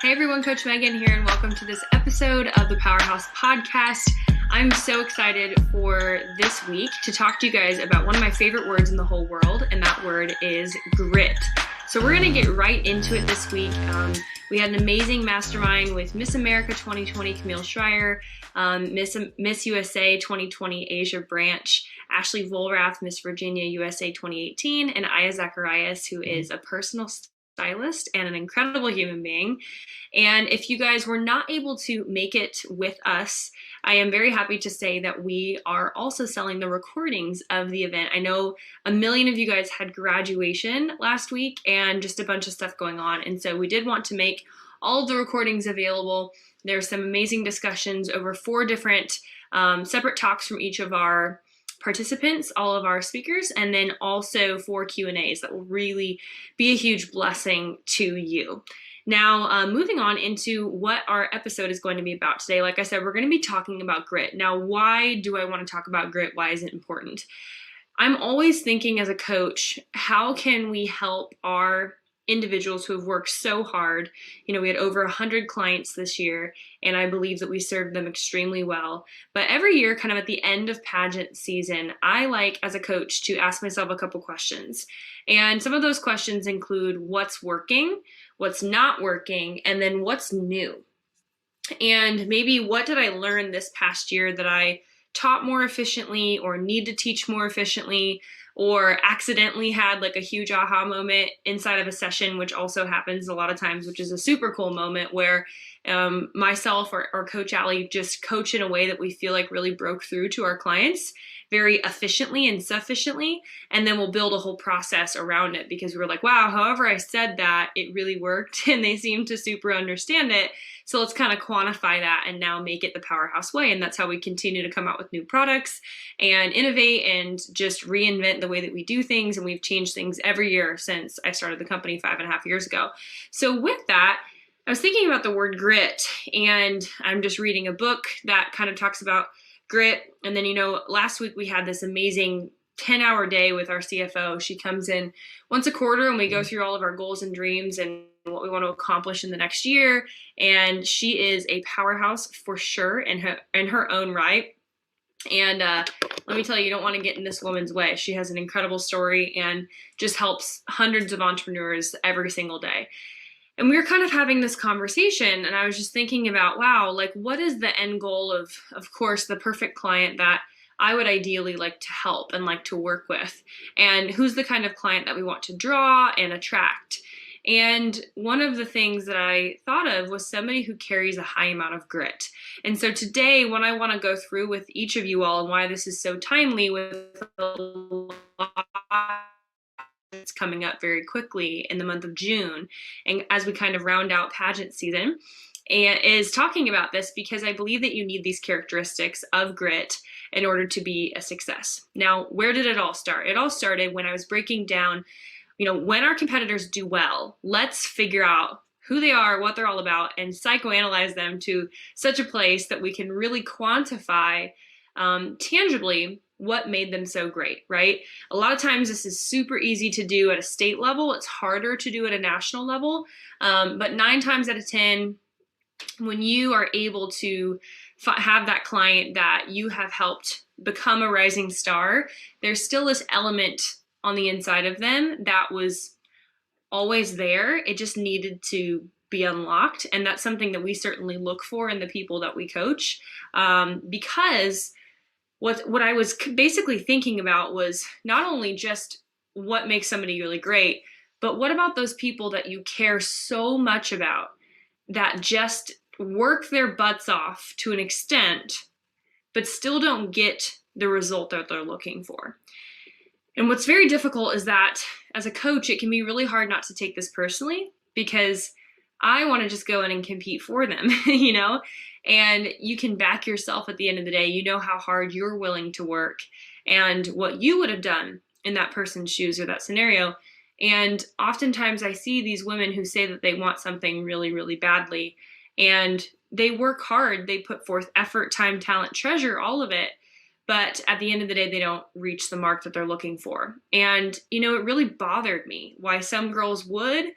Hey everyone, Coach Megan here, and welcome to this episode of the Powerhouse Podcast. I'm so excited for this week to talk to you guys about one of my favorite words in the whole world, and that word is grit. So we're going to get right into it this week. We had an amazing mastermind with Miss America 2020, Camille Schreier, Miss USA 2020, Asia Branch, Ashley Volrath, Miss Virginia USA 2018, and Aya Zacharias, who is a personal stylist and an incredible human being. And if you guys were not able to make it with us, I am very happy to say that we are also selling the recordings of the event. I know a million of you guys had graduation last week and just a bunch of stuff going on. And so we did want to make all of the recordings available. There's some amazing discussions over 4 different separate talks from each of our participants, all of our speakers, and then also 4 Q&As that will really be a huge blessing to you. Now, moving on into what our episode is going to be about today. Like I said, we're going to be talking about grit. Now, why do I want to talk about grit? Why is it important? I'm always thinking as a coach, how can we help our individuals who have worked so hard? You know, we had over 100 clients this year, and I believe that we served them extremely well. But every year, kind of at the end of pageant season, I like, as a coach, to ask myself a couple questions. And some of those questions include what's working, what's not working, and then what's new. And maybe what did I learn this past year that I taught more efficiently or need to teach more efficiently, or accidentally had like a huge aha moment inside of a session, which also happens a lot of times, which is a super cool moment where myself or Coach Allie just coach in a way that we feel like really broke through to our clients very efficiently and sufficiently, and then we'll build a whole process around it because we were like, wow, however I said that, it really worked, and they seem to super understand it. So let's kind of quantify that and now make it the Powerhouse way. And that's how we continue to come out with new products and innovate and just reinvent the way that we do things. And we've changed things every year since I started the company 5.5 years ago. So with that, I was thinking about the word grit, and I'm just reading a book that kind of talks about grit. And then, last week we had this amazing 10-hour day with our CFO. She comes in once a quarter and we go through all of our goals and dreams and what we want to accomplish in the next year. And she is a powerhouse for sure in her own right. And let me tell you, you don't want to get in this woman's way. She has an incredible story and just helps hundreds of entrepreneurs every single day. And we were kind of having this conversation, and I was just thinking about, wow, like what is the end goal of course, the perfect client that I would ideally like to help and like to work with? And who's the kind of client that we want to draw and attract? And one of the things that I thought of was somebody who carries a high amount of grit. And so today, what I want to go through with each of you all and why this is so timely with a lot that's coming up very quickly in the month of June, and as we kind of round out pageant season, and is talking about this because I believe that you need these characteristics of grit in order to be a success. Now, where did it all start? It all started when I was breaking down, when our competitors do well, let's figure out who they are, what they're all about, and psychoanalyze them to such a place that we can really quantify tangibly what made them so great, right? A lot of times this is super easy to do at a state level. It's harder to do at a national level. But 9 times out of 10, when you are able to have that client that you have helped become a rising star, there's still this element on the inside of them that was always there. It just needed to be unlocked. And that's something that we certainly look for in the people that we coach, because what I was basically thinking about was not only just what makes somebody really great, but what about those people that you care so much about that just work their butts off to an extent, but still don't get the result that they're looking for. And what's very difficult is that as a coach, it can be really hard not to take this personally because I want to just go in and compete for them, and you can back yourself at the end of the day. You know how hard you're willing to work and what you would have done in that person's shoes or that scenario. And oftentimes I see these women who say that they want something really, really badly, and they work hard. They put forth effort, time, talent, treasure, all of it. But at the end of the day, they don't reach the mark that they're looking for. And, it really bothered me why some girls would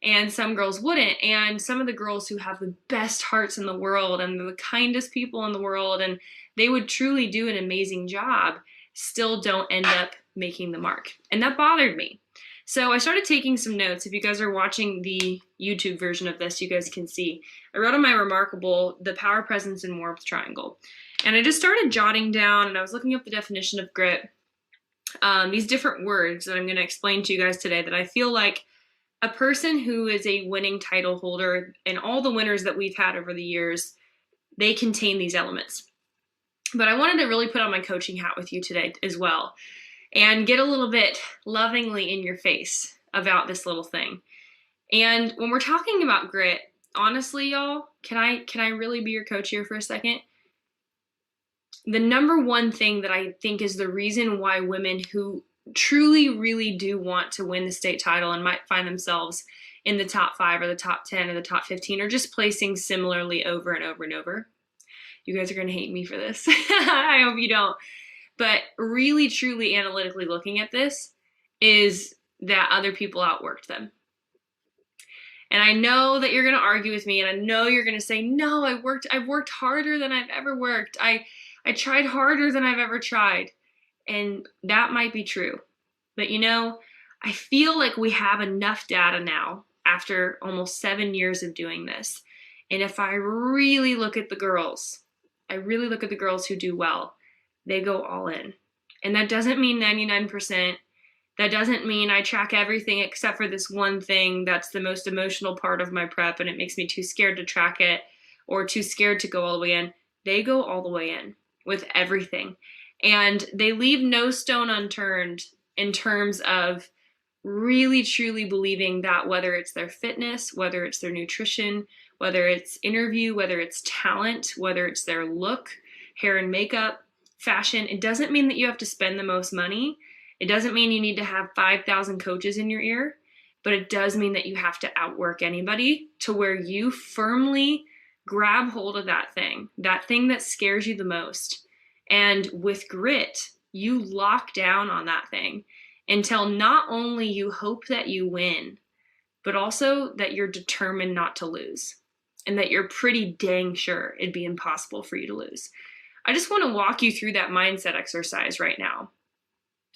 and some girls wouldn't. And some of the girls who have the best hearts in the world and the kindest people in the world, and they would truly do an amazing job, still don't end up making the mark. And that bothered me. So I started taking some notes. If you guys are watching the YouTube version of this, you guys can see. I wrote on my Remarkable, the power, presence, and warmth triangle. And I just started jotting down, and I was looking up the definition of grit. These different words that I'm going to explain to you guys today that I feel like a person who is a winning title holder, and all the winners that we've had over the years, they contain these elements. But I wanted to really put on my coaching hat with you today as well and get a little bit lovingly in your face about this little thing. And when we're talking about grit, honestly, y'all, can I really be your coach here for a second? The number one thing that I think is the reason why women who truly, really do want to win the state title and might find themselves in the top 5 or the top 10 or the top 15 or just placing similarly over and over and over. You guys are going to hate me for this. I hope you don't. But really, truly analytically looking at this is that other people outworked them. And I know that you're going to argue with me, and I know you're going to say, no, I've worked harder than I've ever worked. I tried harder than I've ever tried. And that might be true. But I feel like we have enough data now after almost 7 years of doing this. And if I really look at the girls, who do well, they go all in. And that doesn't mean 99%. That doesn't mean I track everything except for this one thing that's the most emotional part of my prep and it makes me too scared to track it or too scared to go all the way in. They go all the way in with everything. And they leave no stone unturned in terms of really truly believing that whether it's their fitness, whether it's their nutrition, whether it's interview, whether it's talent, whether it's their look, hair and makeup, fashion, it doesn't mean that you have to spend the most money. It doesn't mean you need to have 5,000 coaches in your ear, but it does mean that you have to outwork anybody to where you firmly grab hold of that thing that scares you the most. And with grit, you lock down on that thing until not only you hope that you win, but also that you're determined not to lose and that you're pretty dang sure it'd be impossible for you to lose. I just want to walk you through that mindset exercise right now.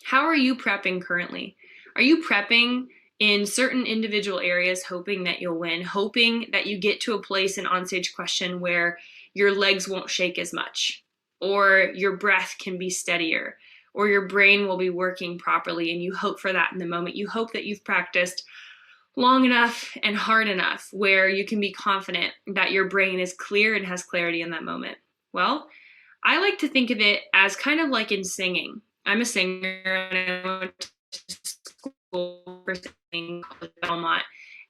How are you prepping currently? Are you prepping in certain individual areas, hoping that you'll win, hoping that you get to a place in onstage question where your legs won't shake as much, or your breath can be steadier, or your brain will be working properly, and you hope for that in the moment. You hope that you've practiced long enough and hard enough where you can be confident that your brain is clear and has clarity in that moment. Well, I like to think of it as kind of like in singing. I'm a singer and I went to school for singing at Belmont.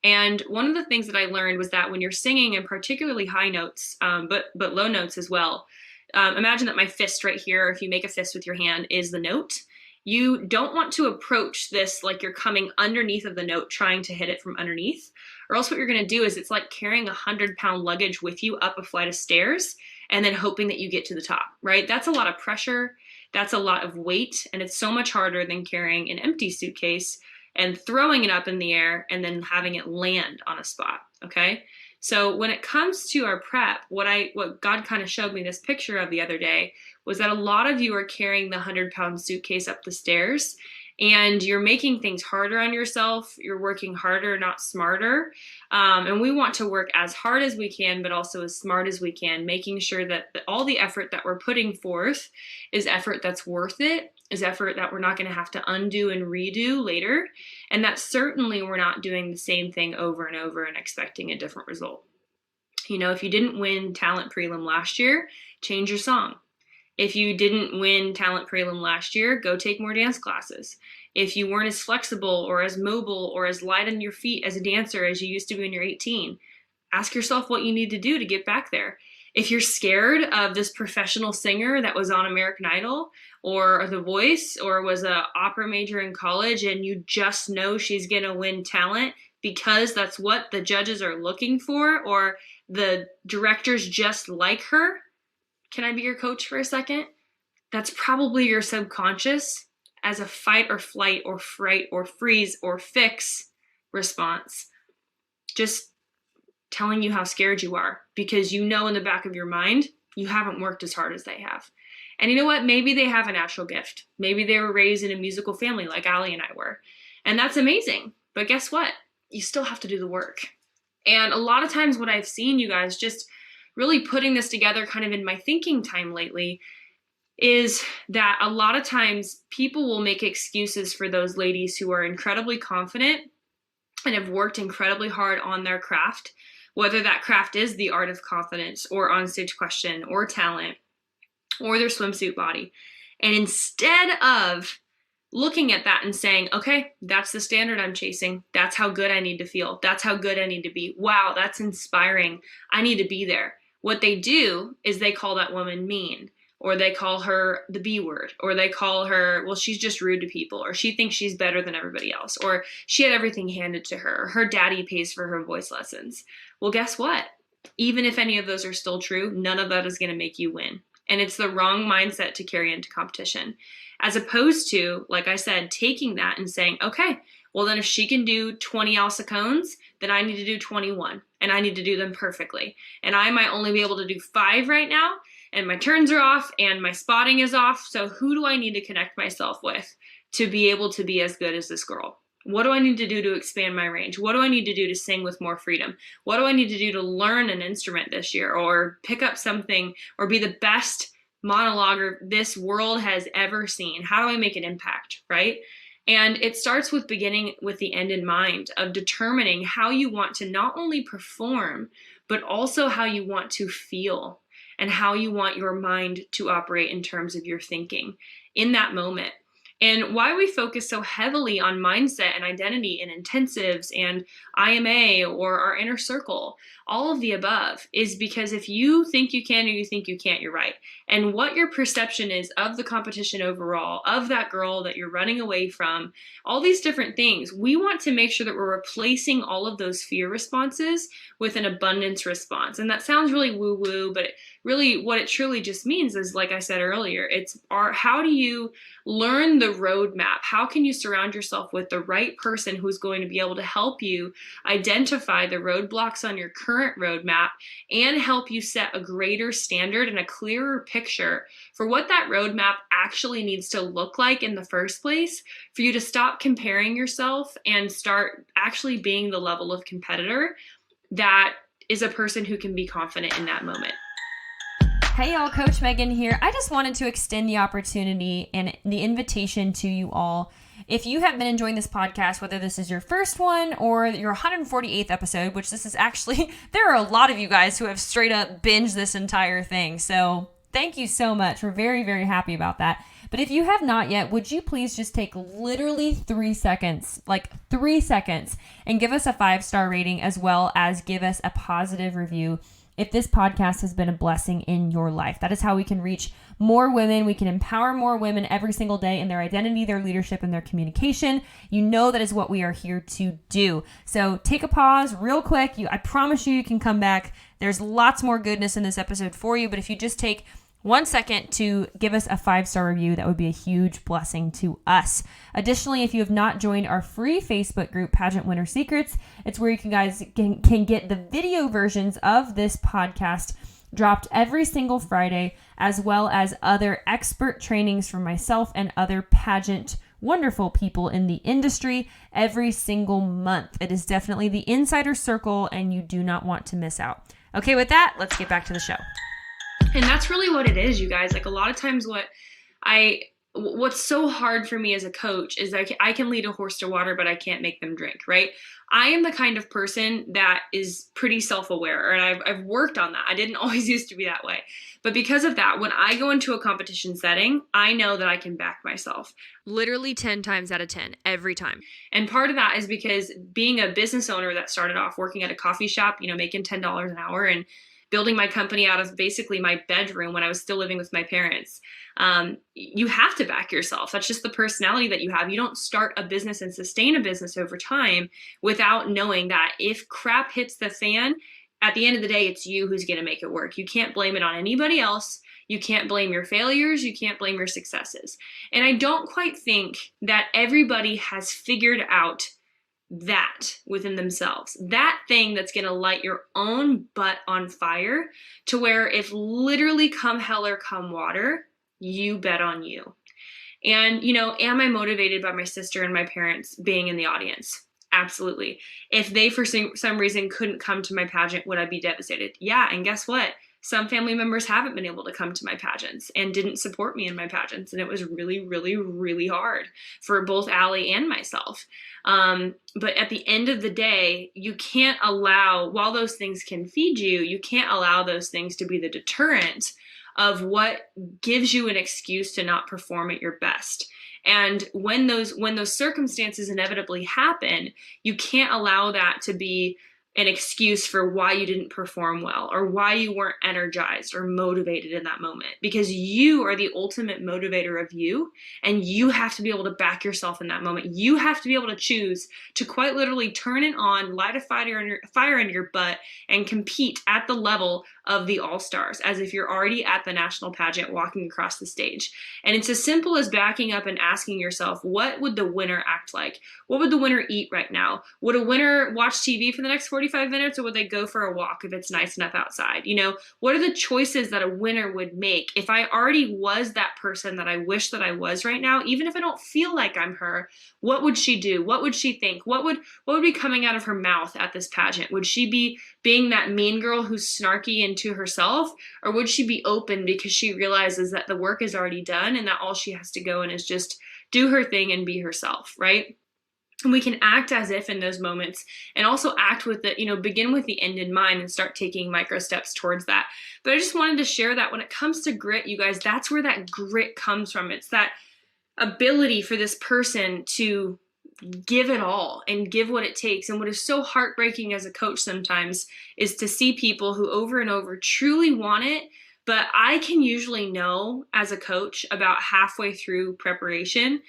And one of the things that I learned was that when you're singing, and particularly high notes, but low notes as well, imagine that my fist right here, if you make a fist with your hand, is the note. You don't want to approach this like you're coming underneath of the note, trying to hit it from underneath, or else what you're going to do is it's like carrying 100-pound luggage with you up a flight of stairs and then hoping that you get to the top, right? That's a lot of pressure. That's a lot of weight, and it's so much harder than carrying an empty suitcase and throwing it up in the air and then having it land on a spot, okay? So when it comes to our prep, what God kind of showed me this picture of the other day was that a lot of you are carrying the 100-pound suitcase up the stairs, and you're making things harder on yourself. You're working harder, not smarter. And we want to work as hard as we can, but also as smart as we can, making sure that all the effort that we're putting forth is effort that's worth it, is effort that we're not going to have to undo and redo later. And that certainly we're not doing the same thing over and over and expecting a different result. If you didn't win talent prelim last year, change your song. If you didn't win talent prelim last year, go take more dance classes. If you weren't as flexible or as mobile or as light on your feet as a dancer as you used to be when you're 18, ask yourself what you need to do to get back there. If you're scared of this professional singer that was on American Idol or The Voice or was an opera major in college and you just know she's going to win talent because that's what the judges are looking for or the directors just like her, can I be your coach for a second? That's probably your subconscious as a fight or flight or fright or freeze or fix response. just telling you how scared you are, because you know in the back of your mind, you haven't worked as hard as they have. And you know what? Maybe they have a natural gift. Maybe they were raised in a musical family like Allie and I were. And that's amazing. But guess what? You still have to do the work. And a lot of times what I've seen, you guys, just really putting this together kind of in my thinking time lately, is that a lot of times people will make excuses for those ladies who are incredibly confident and have worked incredibly hard on their craft, whether that craft is the art of confidence or onstage question or talent or their swimsuit body. And instead of looking at that and saying, okay, that's the standard I'm chasing. That's how good I need to feel. That's how good I need to be. Wow, that's inspiring. I need to be there. What they do is they call that woman mean, or they call her the B word, or they call her, well, she's just rude to people, or she thinks she's better than everybody else, or she had everything handed to her, or her daddy pays for her voice lessons. Well, guess what? Even if any of those are still true, none of that is going to make you win. And it's the wrong mindset to carry into competition. As opposed to, like I said, taking that and saying, okay, well then if she can do 20 Elsa cones, then I need to do 21, and I need to do them perfectly. And I might only be able to do 5 right now, and my turns are off, and my spotting is off. So who do I need to connect myself with to be able to be as good as this girl? What do I need to do to expand my range? What do I need to do to sing with more freedom? What do I need to do to learn an instrument this year, or pick up something, or be the best monologuer this world has ever seen? How do I make an impact, right? And it starts with beginning with the end in mind, of determining how you want to not only perform, but also how you want to feel and how you want your mind to operate in terms of your thinking in that moment. And why we focus so heavily on mindset and identity and intensives and IMA or our inner circle, all of the above, is because if you think you can or you think you can't, you're right. And what your perception is of the competition overall, of that girl that you're running away from, all these different things, we want to make sure that we're replacing all of those fear responses with an abundance response. And that sounds really woo-woo, but really what it truly just means is, like I said earlier, it's how do you learn the roadmap? How can you surround yourself with the right person who's going to be able to help you identify the roadblocks on your current roadmap and help you set a greater standard and a clearer picture for what that roadmap actually needs to look like in the first place, for you to stop comparing yourself and start actually being the level of competitor that is a person who can be confident in that moment. Hey y'all, Coach Megan here. I just wanted to extend the opportunity and the invitation to you all. If you have been enjoying this podcast, whether this is your first one or your 148th episode, which this is actually, there are a lot of you guys who have straight up binged this entire thing. So thank you so much. We're very, very happy about that. But if you have not yet, would you please just take literally 3 seconds, like 3 seconds, and give us a 5-star rating, as well as give us a positive review if this podcast has been a blessing in your life. That is how we can reach more women. We can empower more women every single day in their identity, their leadership, and their communication. You know that is what we are here to do. So take a pause real quick. I promise you can come back. There's lots more goodness in this episode for you, but if you just take 1 second to give us a 5-star review, that would be a huge blessing to us. Additionally, if you have not joined our free Facebook group, Pageant Winner Secrets, it's where you guys can get the video versions of this podcast dropped every single Friday, as well as other expert trainings from myself and other pageant wonderful people in the industry every single month. It is definitely the insider circle, and you do not want to miss out. Okay, with that, let's get back to the show. And that's really what it is, you guys. Like, a lot of times what's so hard for me as a coach is that I can lead a horse to water, but I can't make them drink, right? I am the kind of person that is pretty self-aware, and I've worked on that. I didn't always used to be that way. But because of that, when I go into a competition setting, I know that I can back myself literally 10 times out of 10 every time. And part of that is because being a business owner that started off working at a coffee shop, making $10 an hour and building my company out of basically my bedroom when I was still living with my parents. You have to back yourself. That's just the personality that you have. You don't start a business and sustain a business over time without knowing that if crap hits the fan, at the end of the day, it's you who's going to make it work. You can't blame it on anybody else. You can't blame your failures. You can't blame your successes. And I don't quite think that everybody has figured out that within themselves, that thing that's going to light your own butt on fire to where if literally come hell or come water, you bet on you. And, am I motivated by my sister and my parents being in the audience? Absolutely. If they, for some reason, couldn't come to my pageant, would I be devastated? Yeah. And guess what? Some family members haven't been able to come to my pageants and didn't support me in my pageants. And it was really, really, really hard for both Allie and myself. But at the end of the day, you can't allow, while those things can feed you, you can't allow those things to be the deterrent of what gives you an excuse to not perform at your best. And when those circumstances inevitably happen, you can't allow that to be an excuse for why you didn't perform well or why you weren't energized or motivated in that moment, because you are the ultimate motivator of you, and you have to be able to back yourself in that moment. You have to be able to choose to quite literally turn it on, light a fire in your butt, and compete at the level of the all-stars, as if you're already at the national pageant walking across the stage. And it's as simple as backing up and asking yourself, what would the winner act like? What would the winner eat right now? Would a winner watch TV for the next 45 minutes, or would they go for a walk if it's nice enough outside? What are the choices that a winner would make? If I already was that person that I wish that I was right now, even if I don't feel like I'm her, what would she do? What would she think? What would be coming out of her mouth at this pageant? Would she be being that mean girl who's snarky and to herself, or would she be open because she realizes that the work is already done and that all she has to go in is just do her thing and be herself, right? And we can act as if in those moments, and also act with the, begin with the end in mind and start taking micro steps towards that. But I just wanted to share that when it comes to grit, you guys, that's where that grit comes from. It's that ability for this person to give it all and give what it takes. And what is so heartbreaking as a coach sometimes is to see people who over and over truly want it, but I can usually know as a coach about halfway through preparation,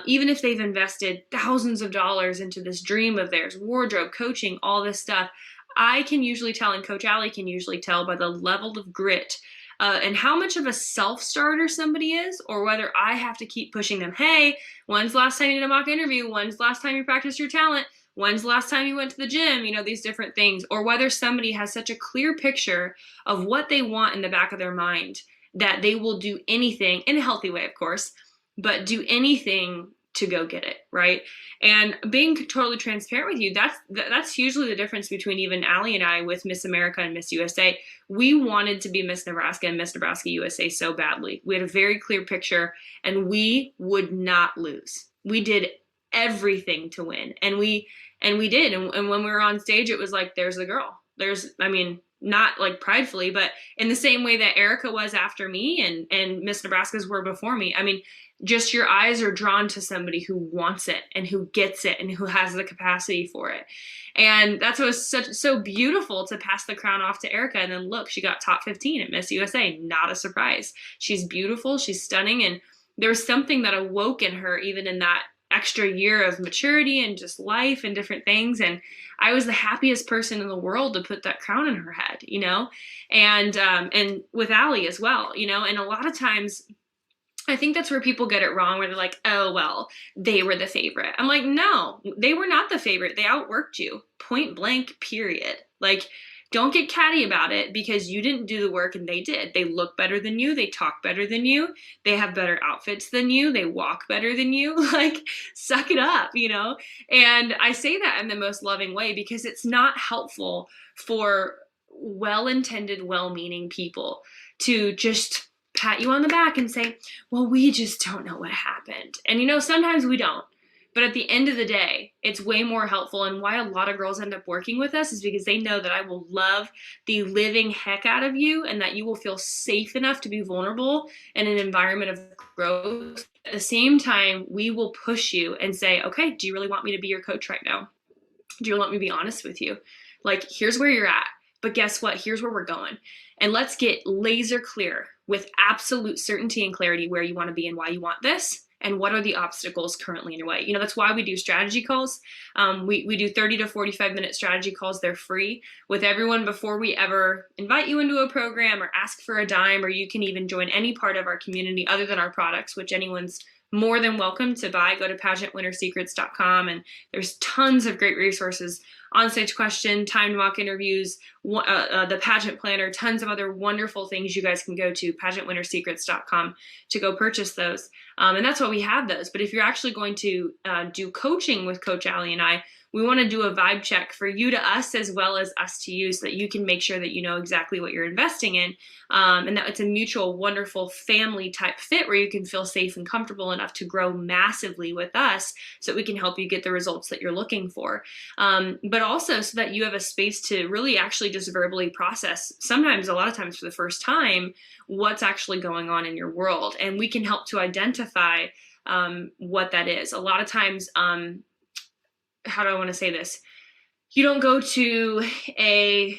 even if they've invested thousands of dollars into this dream of theirs, wardrobe, coaching, all this stuff, I can usually tell, and Coach Allie can usually tell by the level of grit and how much of a self-starter somebody is, or whether I have to keep pushing them. Hey, when's the last time you did a mock interview? When's the last time you practiced your talent? When's the last time you went to the gym? These different things. Or whether somebody has such a clear picture of what they want in the back of their mind that they will do anything, in a healthy way, of course, but do anything to go get it, right? And being totally transparent with you, that's usually the difference between even Allie and I with Miss America and Miss USA. We wanted to be Miss Nebraska and Miss Nebraska USA so badly. We had a very clear picture, and we would not lose. We did everything to win, and we did. And when we were on stage, it was like, there's the girl. Not like pridefully, but in the same way that Erica was after me and Miss Nebraska's were before me. Just your eyes are drawn to somebody who wants it and who gets it and who has the capacity for it. And that's what was so beautiful, to pass the crown off to Erica. And then look, she got top 15 at Miss USA. Not a surprise. She's beautiful. She's stunning. And there was something that awoke in her, even in that extra year of maturity and just life and different things. And I was the happiest person in the world to put that crown in her head, and with Allie as well, and a lot of times I think that's where people get it wrong, where they're like, oh, well, they were the favorite. I'm like, no, they were not the favorite. They outworked you, point blank, period. Don't get catty about it because you didn't do the work and they did. They look better than you. They talk better than you. They have better outfits than you. They walk better than you. Suck it up, And I say that in the most loving way, because it's not helpful for well-intended, well-meaning people to just pat you on the back and say, well, we just don't know what happened. And sometimes we don't. But at the end of the day, it's way more helpful. And why a lot of girls end up working with us is because they know that I will love the living heck out of you, and that you will feel safe enough to be vulnerable in an environment of growth. At the same time, we will push you and say, okay, do you really want me to be your coach right now? Do you want me to be honest with you? Here's where you're at. But guess what? Here's where we're going. And let's get laser clear with absolute certainty and clarity where you want to be and why you want this. And what are the obstacles currently in your way? That's why we do strategy calls. We do 30 to 45 minute strategy calls. They're free with everyone before we ever invite you into a program or ask for a dime, or you can even join any part of our community other than our products, which anyone's more than welcome to buy. Go to pageantwinnersecrets.com, and there's tons of great resources, on-stage question, timed mock interviews, the pageant planner, tons of other wonderful things you guys can go to pageantwinnersecrets.com to go purchase those. And that's why we have those. But if you're actually going to do coaching with Coach Allie and I, we want to do a vibe check for you to us as well as us to you, so that you can make sure that you know exactly what you're investing in, and that it's a mutual, wonderful family type fit where you can feel safe and comfortable enough to grow massively with us, so that we can help you get the results that you're looking for. But also so that you have a space to really actually just verbally process, sometimes, a lot of times for the first time, what's actually going on in your world. And we can help to identify what that is. A lot of times, how do I want to say this? You don't go to a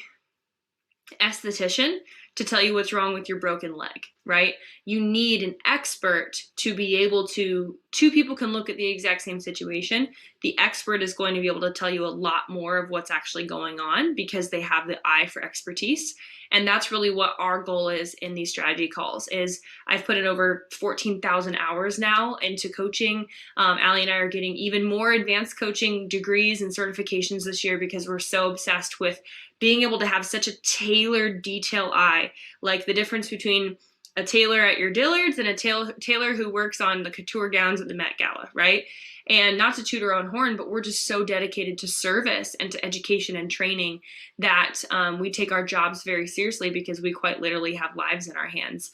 esthetician to tell you what's wrong with your broken leg, right? You need an expert to be able to, two people can look at the exact same situation. The expert is going to be able to tell you a lot more of what's actually going on because they have the eye for expertise. And that's really what our goal is in these strategy calls. Is I've put in over 14,000 hours now into coaching. Allie and I are getting even more advanced coaching degrees and certifications this year because we're so obsessed with being able to have such a tailored detail eye. Like the difference between a tailor at your Dillard's and a tailor who works on the couture gowns at the Met Gala, right? And not to toot our own horn, but we're just so dedicated to service and to education and training that we take our jobs very seriously, because we quite literally have lives in our hands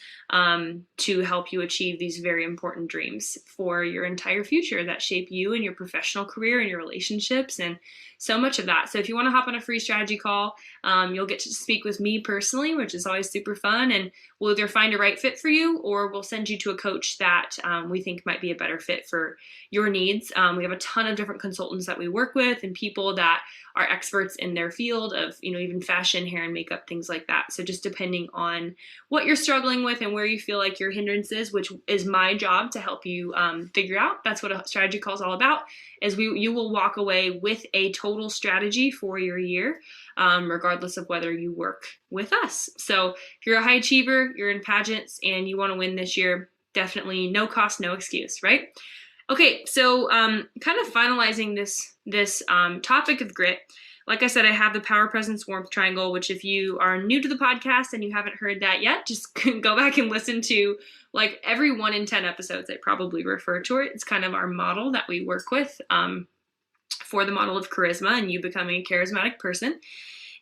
to help you achieve these very important dreams for your entire future that shape you and your professional career and your relationships and so much of that. So if you want to hop on a free strategy call, you'll get to speak with me personally, which is always super fun. And we'll either find a right fit for you, or we'll send you to a coach that we think might be a better fit for your needs. We have a ton of different consultants that we work with and people that are experts in their field of, even fashion, hair and makeup, things like that. So just depending on what you're struggling with and where you feel like your hindrance is, which is my job to help you figure out. That's what a strategy call is all about, is you will walk away with a total strategy for your year, regardless of whether you work with us. So if you're a high achiever, you're in pageants, and you want to win this year, definitely no cost, no excuse, right? Okay, so kind of finalizing this topic of grit. Like I said, I have the power, presence, warmth triangle, which if you are new to the podcast and you haven't heard that yet, just go back and listen to like every 1 in 10 episodes. I probably refer to it. It's kind of our model that we work with for the model of charisma and you becoming a charismatic person.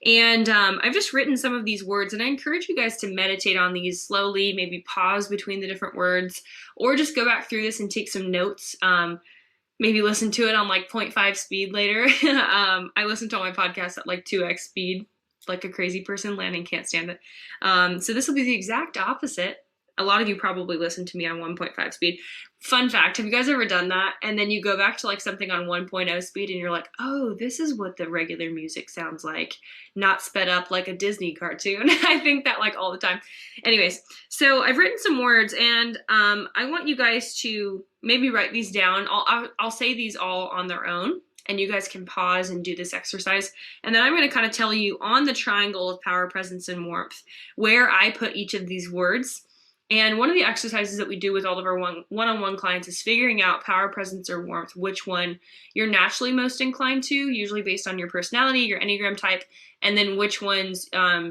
And I've just written some of these words, and I encourage you guys to meditate on these slowly, maybe pause between the different words, or just go back through this and take some notes. Maybe listen to it on like 0.5 speed later. I listen to all my podcasts at like 2x speed, like a crazy person. Landon can't stand it. So this will be the exact opposite. A lot of you probably listen to me on 1.5 speed. Fun fact, have you guys ever done that? And then you go back to like something on 1.0 speed and you're like, oh, this is what the regular music sounds like, not sped up like a Disney cartoon. I think that like all the time. Anyways, so I've written some words, and I want you guys to maybe write these down. I'll say these all on their own, and you guys can pause and do this exercise. And then I'm going to kind of tell you on the triangle of power, presence, and warmth where I put each of these words. And one of the exercises that we do with all of our one-on-one clients is figuring out power, presence, or warmth, which one you're naturally most inclined to, usually based on your personality, your Enneagram type, and then which ones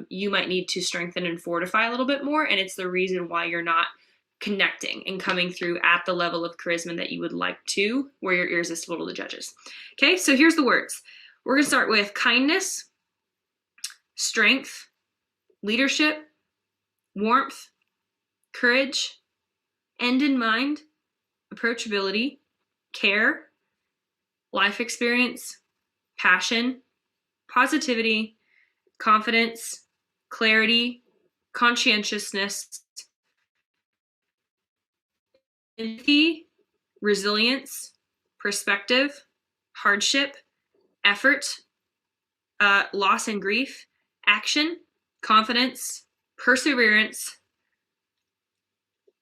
you might need to strengthen and fortify a little bit more. And it's the reason why you're not connecting and coming through at the level of charisma that you would like to, where you're irresistible to the judges. Okay, so here's the words. We're going to start with kindness, strength, leadership, warmth, courage, end in mind, approachability, care, life experience, passion, positivity, confidence, clarity, conscientiousness, empathy, resilience, perspective, hardship, effort, loss and grief, action, confidence, perseverance,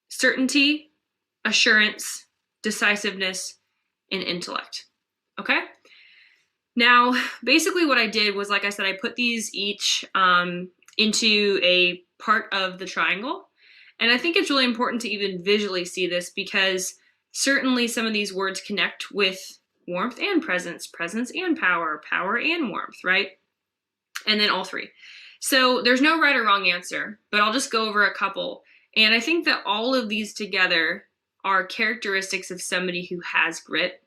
certainty, assurance, decisiveness, and intellect. Okay? Now, basically what I did was, like I said, I put these each into a part of the triangle. And I think it's really important to even visually see this, because Certainly some of these words connect with warmth and presence and power and warmth, right? And then all three. So there's no right or wrong answer, but I'll just go over a couple. And I think that all of these together are characteristics of somebody who has grit.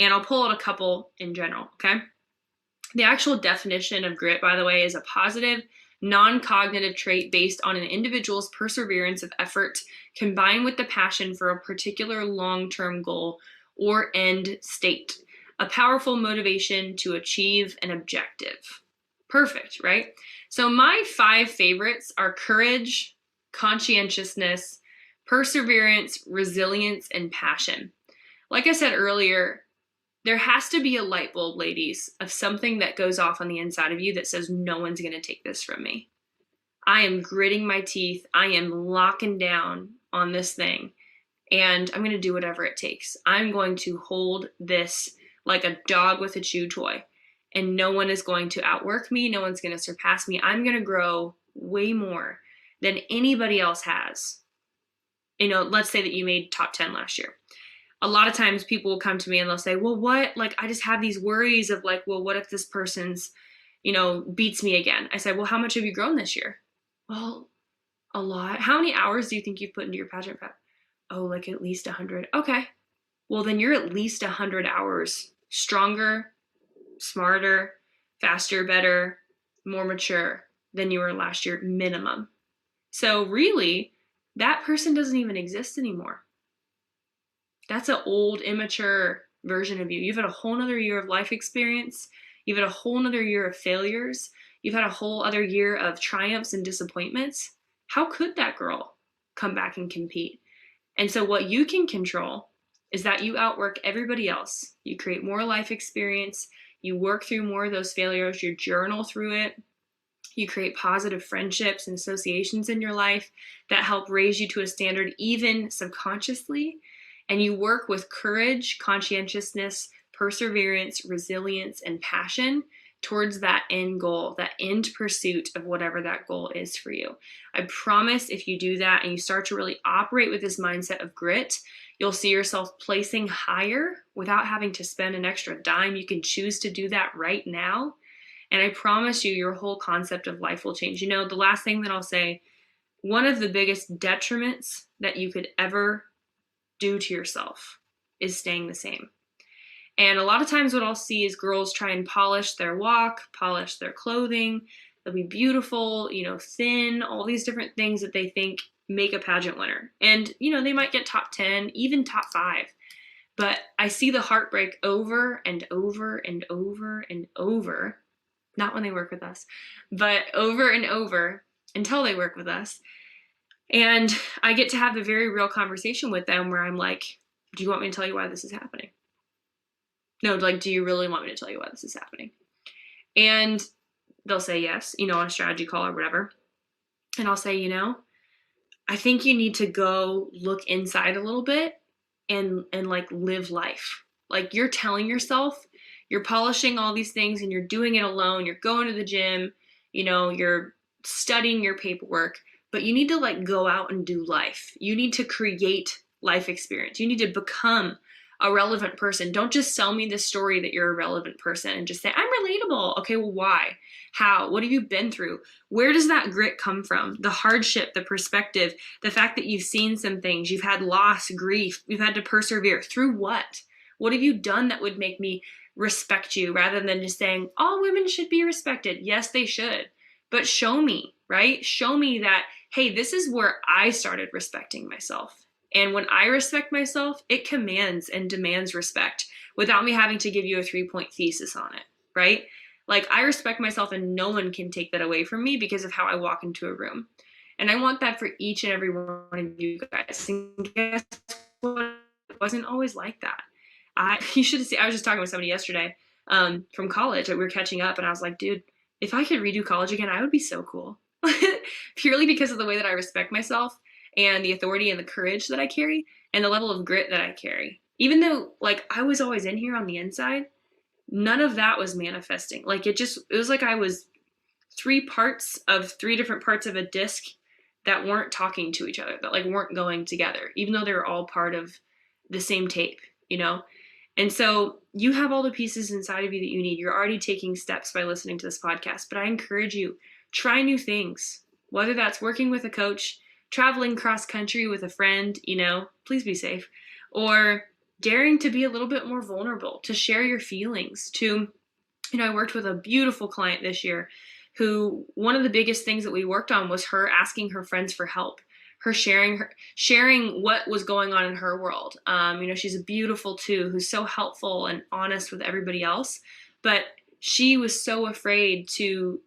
And I'll pull out a couple in general, okay? The actual definition of grit, by the way, is a positive, non-cognitive trait based on an individual's perseverance of effort combined with the passion for a particular long-term goal or end state, a powerful motivation to achieve an objective. Perfect, right? So my 5 favorites are courage, conscientiousness, perseverance, resilience, and passion. Like I said earlier, there has to be a light bulb, ladies, of something that goes off on the inside of you that says, no one's going to take this from me. I am gritting my teeth. I am locking down on this thing, and I'm going to do whatever it takes. I'm going to hold this like a dog with a chew toy, and no one is going to outwork me. No one's going to surpass me. I'm going to grow way more than anybody else has. You know, let's say that you made top 10 last year. A lot of times people will come to me and they'll say, well, what? Like, I just have these worries of like, well, what if this person's, beats me again? I said, well, how much have you grown this year? Well, a lot. How many hours do you think you've put into your pageant prep? Oh, like at least 100. Okay. Well, then you're at least 100 hours stronger, smarter, faster, better, more mature than you were last year, minimum. So really, that person doesn't even exist anymore. That's an old, immature version of you. You've had a whole nother year of life experience. You've had a whole nother year of failures. You've had a whole other year of triumphs and disappointments. How could that girl come back and compete? And so what you can control is that you outwork everybody else. You create more life experience. You work through more of those failures. You journal through it. You create positive friendships and associations in your life that help raise you to a standard even subconsciously. And you work with courage, conscientiousness, perseverance, resilience, and passion towards that end goal, that end pursuit of whatever that goal is for you. I promise if you do that and you start to really operate with this mindset of grit, you'll see yourself placing higher without having to spend an extra dime. You can choose to do that right now. And I promise you, your whole concept of life will change. The last thing that I'll say, one of the biggest detriments that you could ever do to yourself is staying the same. And a lot of times what I'll see is girls try and polish their walk, polish their clothing. They'll be beautiful, thin, all these different things that they think make a pageant winner. And, they might get top 10, even top 5. But I see the heartbreak over and over and over and over, not when they work with us, but over and over until they work with us. And I get to have a very real conversation with them where I'm like, do you want me to tell you why this is happening? No, like, do you really want me to tell you why this is happening? And they'll say yes, on a strategy call or whatever. And I'll say, I think you need to go look inside a little bit and like live life. Like, you're telling yourself, you're polishing all these things and you're doing it alone. You're going to the gym, you're studying your paperwork. But you need to like go out and do life. You need to create life experience. You need to become a relevant person. Don't just sell me the story that you're a relevant person and just say, I'm relatable. Okay, well, why? How? What have you been through? Where does that grit come from? The hardship, the perspective, the fact that you've seen some things, you've had loss, grief, you've had to persevere. Through what? What have you done that would make me respect you rather than just saying, all women should be respected? Yes, they should. But show me, right? Show me that, hey, this is where I started respecting myself. And when I respect myself, it commands and demands respect without me having to give you a 3-point thesis on it, right? Like, I respect myself and no one can take that away from me because of how I walk into a room. And I want that for each and every one of you guys. And guess what? It wasn't always like that. You should have seen, I was just talking with somebody yesterday from college. We were catching up and I was like, dude, if I could redo college again, I would be so cool. Purely because of the way that I respect myself and the authority and the courage that I carry and the level of grit that I carry. Even though like I was always in here on the inside, none of that was manifesting. Like it was like I was 3 parts of 3 different parts of a disc that weren't talking to each other, that like weren't going together, even though they were all part of the same tape, you know? And so you have all the pieces inside of you that you need. You're already taking steps by listening to this podcast, but I encourage you, try new things, whether that's working with a coach, traveling cross country with a friend, you know, please be safe, or daring to be a little bit more vulnerable, to share your feelings, to, you know, I worked with a beautiful client this year who one of the biggest things that we worked on was her asking her friends for help, her sharing what was going on in her world. You know, she's a beautiful too, who's so helpful and honest with everybody else, but she was so afraid to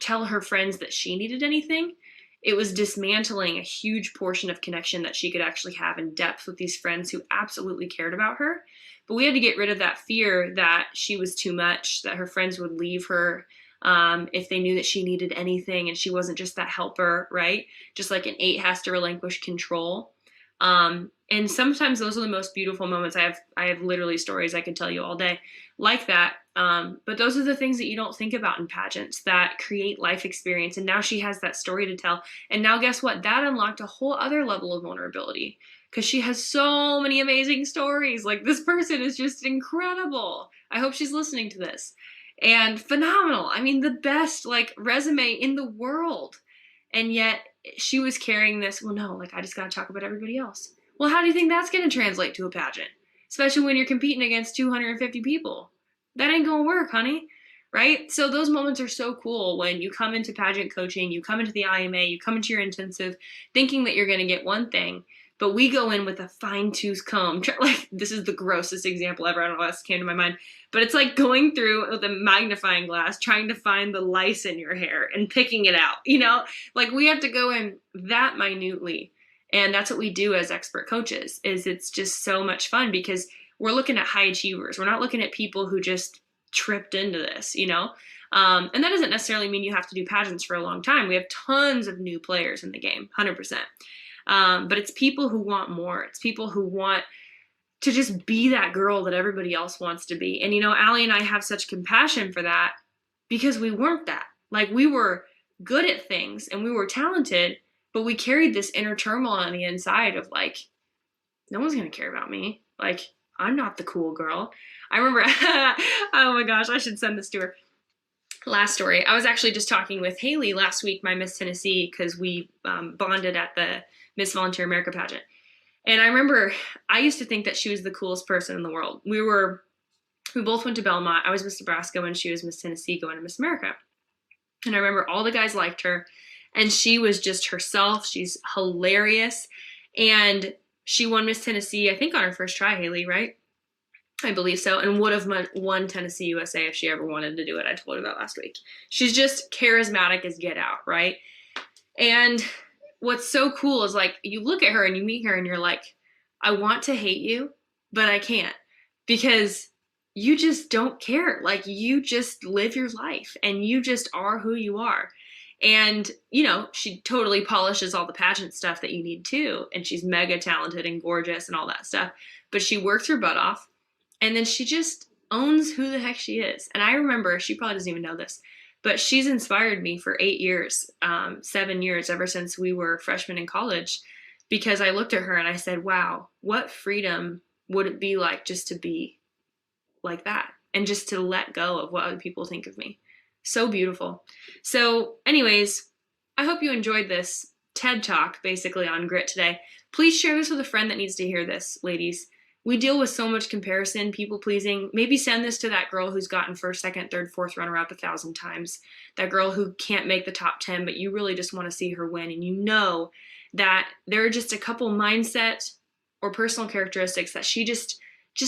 tell her friends that she needed anything. It was dismantling a huge portion of connection that she could actually have in depth with these friends who absolutely cared about her. But we had to get rid of that fear that she was too much, that her friends would leave her if they knew that she needed anything and she wasn't just that helper, right? Just like an 8 has to relinquish control. And sometimes those are the most beautiful moments. I have literally stories I could tell you all day like that. But those are the things that you don't think about in pageants that create life experience. And now she has that story to tell. And now guess what? That unlocked a whole other level of vulnerability because she has so many amazing stories. Like, this person is just incredible. I hope she's listening to this. And phenomenal. I mean, the best like resume in the world. And yet she was carrying this, well, no, like I just got to talk about everybody else. Well, how do you think that's going to translate to a pageant? Especially when you're competing against 250 people. That ain't going to work, honey. Right? So those moments are so cool when you come into pageant coaching, you come into the IMA, you come into your intensive thinking that you're going to get one thing, but we go in with a fine-tooth comb. Like, this is the grossest example ever. I don't know why this came to my mind, but it's like going through with a magnifying glass, trying to find the lice in your hair and picking it out, you know? Like, we have to go in that minutely. And that's what we do as expert coaches, is it's just so much fun because we're looking at high achievers. We're not looking at people who just tripped into this, you know? And that doesn't necessarily mean you have to do pageants for a long time. We have tons of new players in the game, 100%. But it's people who want more. It's people who want to just be that girl that everybody else wants to be. And, you know, Allie and I have such compassion for that because we weren't that. Like, we were good at things and we were talented, but we carried this inner turmoil on the inside of like, no one's going to care about me. Like, I'm not the cool girl. I remember, oh my gosh, I should send this to her. Last story. I was actually just talking with Haley last week, my Miss Tennessee, because we bonded at the Miss Volunteer America pageant. And I remember I used to think that she was the coolest person in the world. We both went to Belmont. I was Miss Nebraska when she was Miss Tennessee going to Miss America. And I remember all the guys liked her. And she was just herself. She's hilarious. And she won Miss Tennessee, I think on her first try, Haley, right? I believe so. And would have won Tennessee USA if she ever wanted to do it. I told her that last week. She's just charismatic as get out, right? And what's so cool is like, you look at her and you meet her and you're like, I want to hate you, but I can't because you just don't care. Like, you just live your life and you just are who you are. And, you know, she totally polishes all the pageant stuff that you need too. And she's mega talented and gorgeous and all that stuff. But she works her butt off. And then she just owns who the heck she is. And I remember, she probably doesn't even know this, but she's inspired me for 8 years, 7 years, ever since we were freshmen in college, because I looked at her and I said, wow, what freedom would it be like just to be like that and just to let go of what other people think of me. So beautiful. So anyways, I hope you enjoyed this TED Talk basically on grit today. Please share this with a friend that needs to hear this, ladies. We deal with so much comparison, people pleasing. Maybe send this to that girl who's gotten first, second, third, fourth runner up 1,000 times. That girl who can't make the top 10, but you really just want to see her win. And you know that there are just a couple mindset or personal characteristics that she just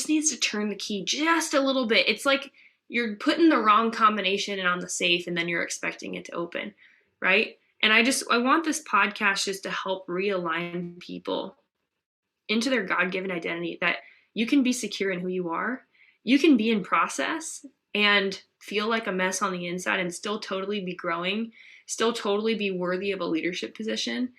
needs to turn the key just a little bit. It's like you're putting the wrong combination in on the safe and then you're expecting it to open, right? And I want this podcast just to help realign people into their God-given identity, that you can be secure in who you are. You can be in process and feel like a mess on the inside and still totally be growing, still totally be worthy of a leadership position.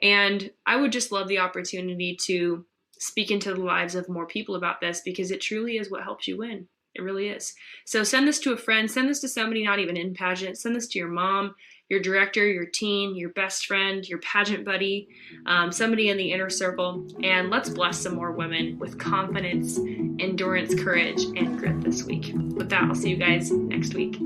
And I would just love the opportunity to speak into the lives of more people about this, because it truly is what helps you win. It really is. So send this to a friend, send this to somebody not even in pageant, send this to your mom, your director, your teen, your best friend, your pageant buddy, somebody in the inner circle, and let's bless some more women with confidence, endurance, courage, and grit this week. With that, I'll see you guys next week.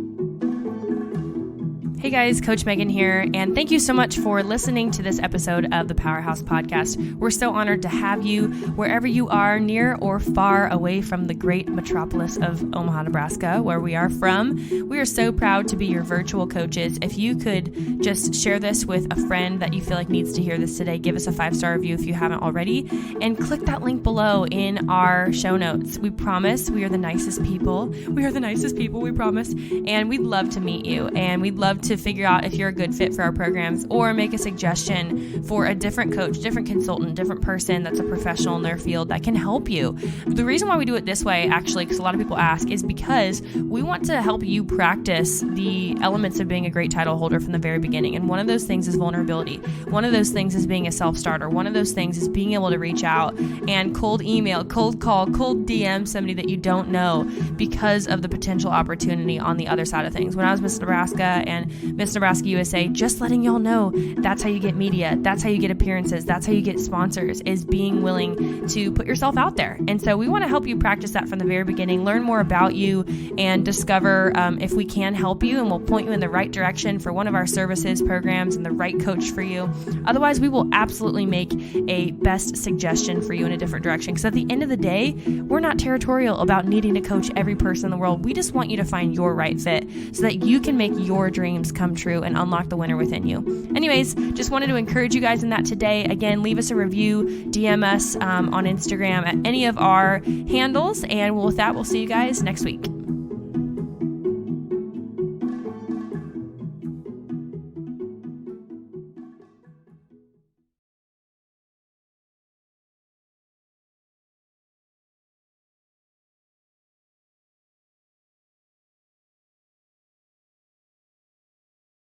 Hey guys, Coach Megan here, and thank you so much for listening to this episode of the Powerhouse Podcast. We're so honored to have you wherever you are, near or far away from the great metropolis of Omaha, Nebraska, where we are from. We are so proud to be your virtual coaches. If you could just share this with a friend that you feel like needs to hear this today, give us a 5-star review if you haven't already, and click that link below in our show notes. We promise we are the nicest people. We are the nicest people, we promise, and we'd love to meet you, and we'd love to figure out if you're a good fit for our programs or make a suggestion for a different coach, different consultant, different person that's a professional in their field that can help you. The reason why we do it this way, actually, because a lot of people ask, is because we want to help you practice the elements of being a great title holder from the very beginning. And one of those things is vulnerability. One of those things is being a self-starter. One of those things is being able to reach out and cold email, cold call, cold DM somebody that you don't know because of the potential opportunity on the other side of things. When I was Miss Nebraska and Miss Nebraska USA, just letting y'all know that's how you get media, that's how you get appearances, that's how you get sponsors, is being willing to put yourself out there. And so we want to help you practice that from the very beginning, learn more about you, and discover if we can help you, and we'll point you in the right direction for one of our services, programs, and the right coach for you. Otherwise, we will absolutely make a best suggestion for you in a different direction, because at the end of the day, we're not territorial about needing to coach every person in the world. We just want you to find your right fit so that you can make your dreams come true and unlock the winner within you. Anyways, just wanted to encourage you guys in that today. Again, leave us a review, DM us on Instagram at any of our handles, and with that, we'll see you guys next week.